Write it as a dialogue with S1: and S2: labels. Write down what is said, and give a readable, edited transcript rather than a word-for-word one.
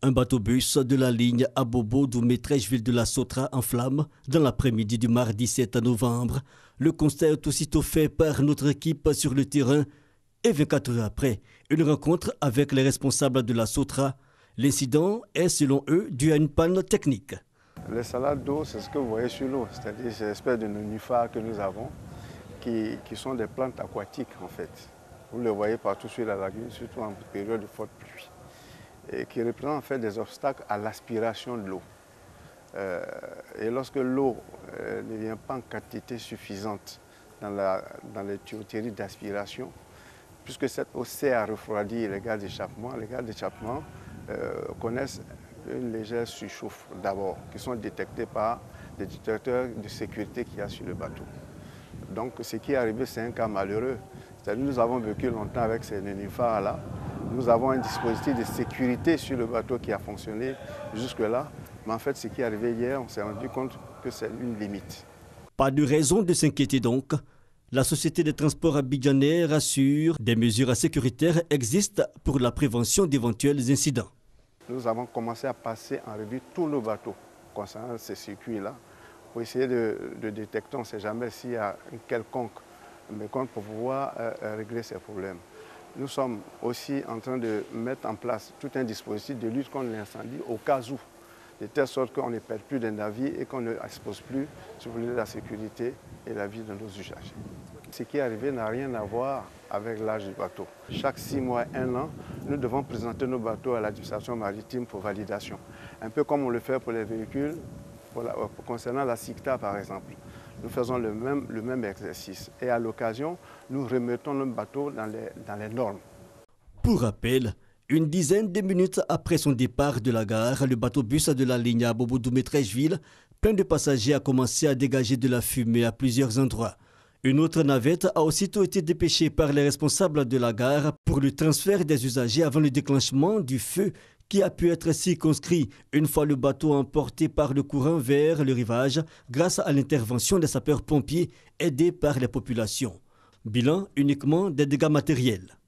S1: Un bateau-bus de la ligne Abobo-Doumé-Trècheville de la Sotra en flammes dans l'après-midi du mardi 7 novembre. Le constat est aussitôt fait par notre équipe sur le terrain et 24 heures après, une rencontre avec les responsables de la Sotra. L'incident est selon eux dû à une panne technique.
S2: Les salades d'eau, c'est ce que vous voyez sur l'eau, c'est-à-dire ces espèces de nénuphars que nous avons qui sont des plantes aquatiques en fait. Vous les voyez partout sur la lagune, surtout en période de forte pluie. Et qui représentent en fait des obstacles à l'aspiration de l'eau. Et lorsque l'eau ne vient pas en quantité suffisante dans les tuyauteries d'aspiration, puisque cette eau sert à refroidir les gaz d'échappement connaissent une légère surchauffe d'abord, qui sont détectés par des détecteurs de sécurité qu'il y a sur le bateau. Donc ce qui est arrivé, c'est un cas malheureux. C'est-à-dire nous avons vécu longtemps avec ces nénuphars-là. Nous avons un dispositif de sécurité sur le bateau qui a fonctionné jusque-là. Mais en fait, ce qui est arrivé hier, on s'est rendu compte que c'est une limite.
S1: Pas de raison de s'inquiéter donc. La Société des transports abidjanais rassure, des mesures sécuritaires existent pour la prévention d'éventuels incidents.
S2: Nous avons commencé à passer en revue tous nos bateaux concernant ces circuits-là pour essayer de détecter, on ne sait jamais s'il y a un quelconque mécompte pour pouvoir régler ces problèmes. Nous sommes aussi en train de mettre en place tout un dispositif de lutte contre l'incendie au cas où, de telle sorte qu'on ne perd plus de navires et qu'on ne expose plus, si vous voulez, la sécurité et la vie de nos usagers. Ce qui est arrivé n'a rien à voir avec l'âge du bateau. Chaque 6 mois, 1 an, nous devons présenter nos bateaux à l'administration maritime pour validation. Un peu comme on le fait pour les véhicules, concernant la SICTA par exemple. Nous faisons le même exercice et à l'occasion, nous remettons nos bateaux dans les normes.
S1: Pour rappel, une dizaine de minutes après son départ de la gare, le bateau-bus de la ligne Abobo-Doumé-Trècheville, plein de passagers, a commencé à dégager de la fumée à plusieurs endroits. Une autre navette a aussitôt été dépêchée par les responsables de la gare pour le transfert des usagers avant le déclenchement du feu qui a pu être circonscrit une fois le bateau emporté par le courant vers le rivage grâce à l'intervention des sapeurs-pompiers aidés par les populations. Bilan uniquement des dégâts matériels.